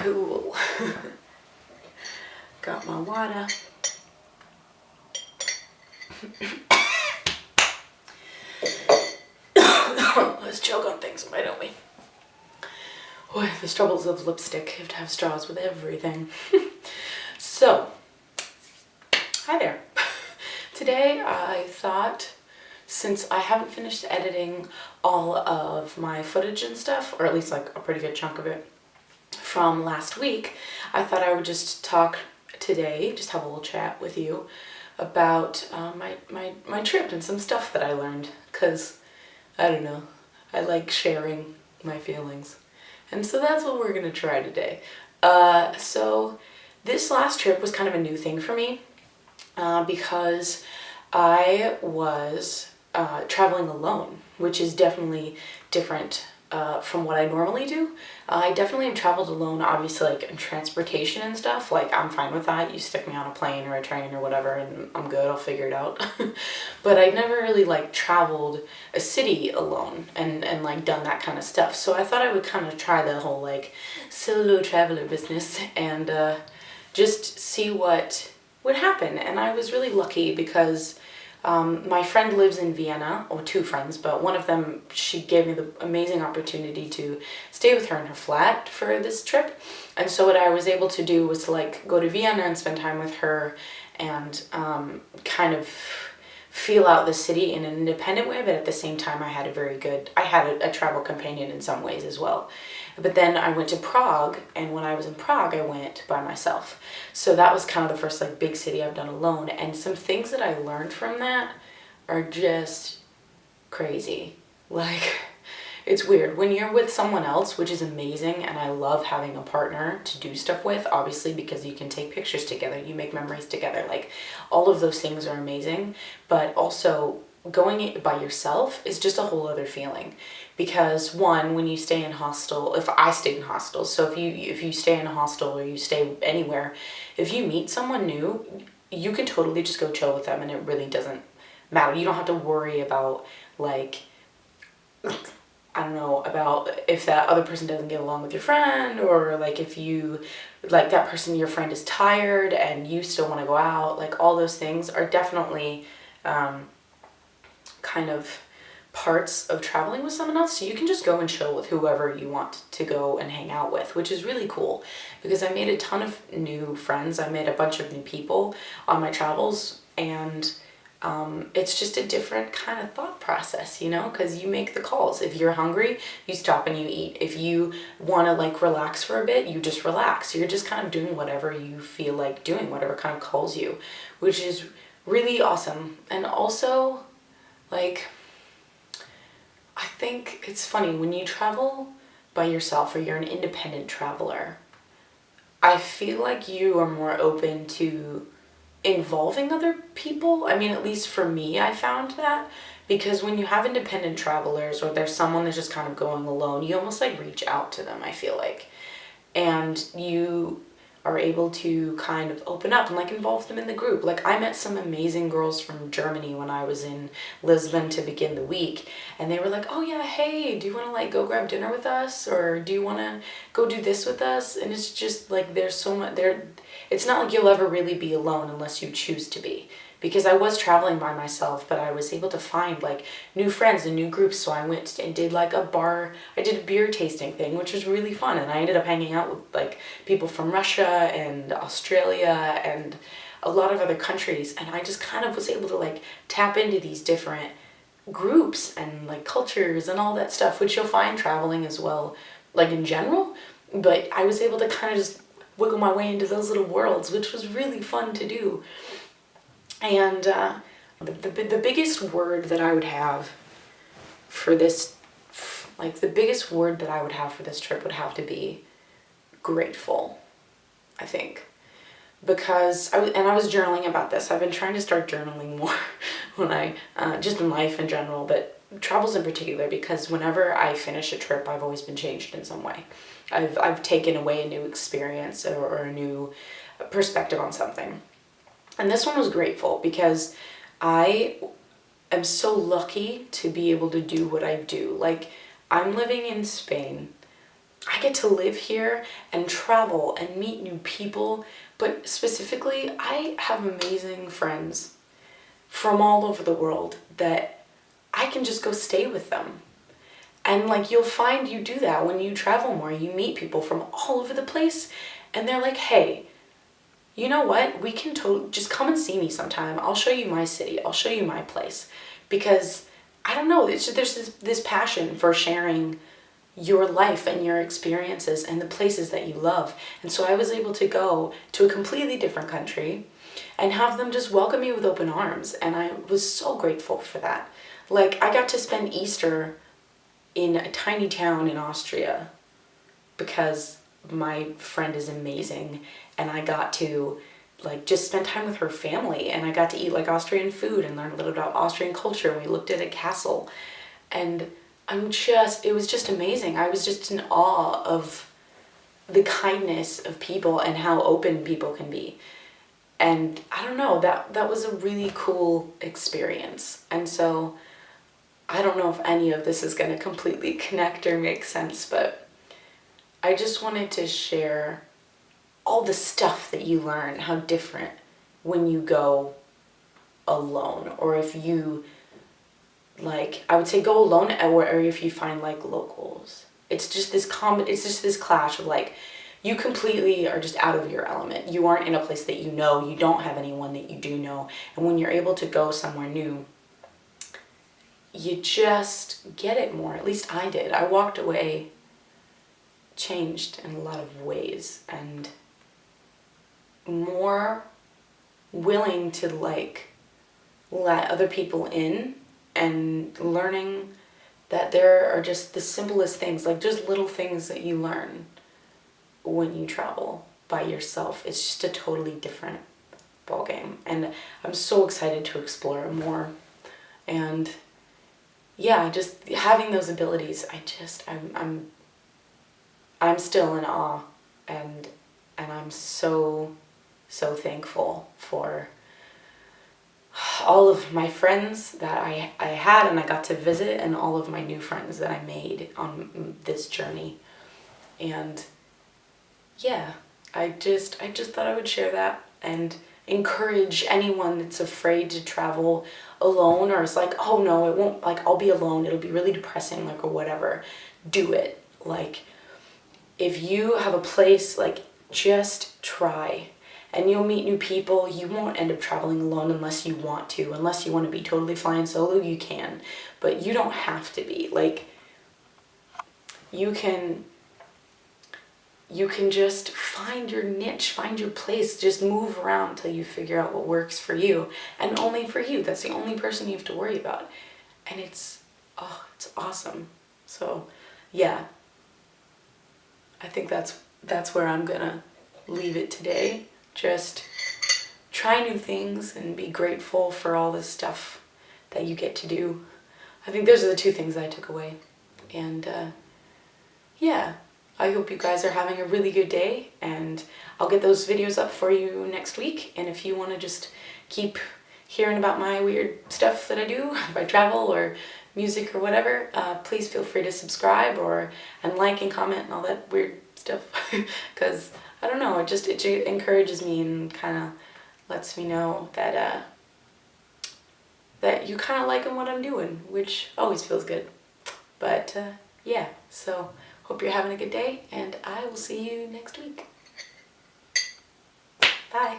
Cool. Got my water. Let's choke on things, why don't we? Boy, the troubles of lipstick. You have to have straws with everything. So, hi there. Today I thought, since I haven't finished editing all of my footage and stuff, or at least like a pretty good chunk of it from last week, I thought I would just talk today, just have a little chat with you about my trip and some stuff that I learned, because I don't know, I like sharing my feelings. And so that's what we're gonna try today. So this last trip was kind of a new thing for me because I was traveling alone, which is definitely different from what I normally do. I definitely have traveled alone, obviously, like in transportation and stuff. Like, I'm fine with that. You stick me on a plane or a train or whatever and I'm good, I'll figure it out. But I never really like traveled a city alone and like done that kind of stuff. So I thought I would kind of try the whole like solo traveler business and just see what would happen. And I was really lucky because my friend lives in Vienna, or two friends, but one of them, she gave me the amazing opportunity to stay with her in her flat for this trip. And so what I was able to do was to like go to Vienna and spend time with her and kind of feel out the city in an independent way, but at the same time I had a travel companion in some ways as well. But then I went to Prague, and when I was in Prague, I went by myself. So that was kind of the first like big city I've done alone, and some things that I learned from that are just crazy. Like, it's weird when you're with someone else, which is amazing, and I love having a partner to do stuff with, obviously, because you can take pictures together, you make memories together, like all of those things are amazing. But also going by yourself is just a whole other feeling, because one, when you stay in hostel, if I stayed in hostels, so if you stay in a hostel or you stay anywhere, if you meet someone new, you can totally just go chill with them and it really doesn't matter. You don't have to worry about like, I don't know, about if that other person doesn't get along with your friend, or like if you, like that person, your friend is tired and you still want to go out. Like, all those things are definitely kind of parts of traveling with someone else. So you can just go and chill with whoever you want to go and hang out with, which is really cool, because I made a ton of new friends. I made a bunch of new people on my travels, and it's just a different kind of thought process, you know, because you make the calls. If you're hungry, you stop and you eat. If you want to like relax for a bit, you just relax. You're just kind of doing whatever you feel like doing, whatever kind of calls you, which is really awesome. And also, like, I think it's funny when you travel by yourself or you're an independent traveler, I feel like you are more open to involving other people. I mean, at least for me, I found that, because when you have independent travelers or there's someone that's just kind of going alone, you almost like reach out to them, I feel like, and you are able to kind of open up and like involve them in the group. Like, I met some amazing girls from Germany when I was in Lisbon to begin the week, and they were like, oh yeah, hey, do you want to like go grab dinner with us, or do you want to go do this with us? And it's just like, there's so much there. It's not like you'll ever really be alone unless you choose to be, because I was traveling by myself, but I was able to find like new friends and new groups. So I went and did like I did a beer tasting thing, which was really fun. And I ended up hanging out with like people from Russia and Australia and a lot of other countries. And I just kind of was able to like tap into these different groups and like cultures and all that stuff, which you'll find traveling as well, like in general. But I was able to kind of just wiggle my way into those little worlds, which was really fun to do. And the biggest word that I would have for this, like the biggest word that I would have for this trip would have to be grateful, I think. Because I was journaling about this. I've been trying to start journaling more when I, just in life in general, but travels in particular, because whenever I finish a trip, I've always been changed in some way. I've taken away a new experience or a new perspective on something. And this one was grateful because I am so lucky to be able to do what I do. Like, I'm living in Spain I get to live here and travel and meet new people, but specifically, I have amazing friends from all over the world that I can just go stay with them. And like you'll find you do that when you travel more. You meet people from all over the place and they're like, hey, you know what? We can just come and see me sometime. I'll show you my city. I'll show you my place. Because I don't know, there's this passion for sharing your life and your experiences and the places that you love. And so I was able to go to a completely different country and have them just welcome me with open arms. And I was so grateful for that. Like, I got to spend Easter in a tiny town in Austria because my friend is amazing, and I got to like just spend time with her family, and I got to eat like Austrian food and learn a little about Austrian culture, and we looked at a castle, and it was just amazing. I was just in awe of the kindness of people and how open people can be. And I don't know, that was a really cool experience. And so I don't know if any of this is going to completely connect or make sense, but I just wanted to share all the stuff that you learn, how different when you go alone, or if you, like, I would say go alone, or if you find like locals. It's just this clash of like, you completely are just out of your element. You aren't in a place that you know, you don't have anyone that you do know. And when you're able to go somewhere new, you just get it more. At least I did. I walked away changed in a lot of ways and more willing to like let other people in, and learning that there are just the simplest things, like just little things that you learn when you travel by yourself. It's just a totally different ballgame, and I'm so excited to explore it more. And yeah, just having those abilities, I'm still in awe, and I'm so thankful for all of my friends that I had and I got to visit, and all of my new friends that I made on this journey. And yeah, I just thought I would share that and encourage anyone that's afraid to travel alone, or it's like, oh no, it won't, like, I'll be alone, it'll be really depressing, like, or whatever. Do it. Like, if you have a place, like, just try, and you'll meet new people. You won't end up traveling alone unless you want to. Unless you want to be totally flying solo, you can, but you don't have to be. Like, you can just find your niche, find your place, just move around till you figure out what works for you, and only for you. That's the only person you have to worry about. And it's awesome. So yeah, I think that's where I'm gonna leave it today. Just try new things and be grateful for all this stuff that you get to do. I think those are the two things I took away. And yeah, I hope you guys are having a really good day, and I'll get those videos up for you next week. And if you want to just keep hearing about my weird stuff that I do, if I travel or music or whatever, please feel free to subscribe and like and comment and all that weird stuff, because I don't know, it encourages me and kind of lets me know that that you kind of liking what I'm doing, which always feels good. But yeah, so hope you're having a good day, and I will see you next week. Bye.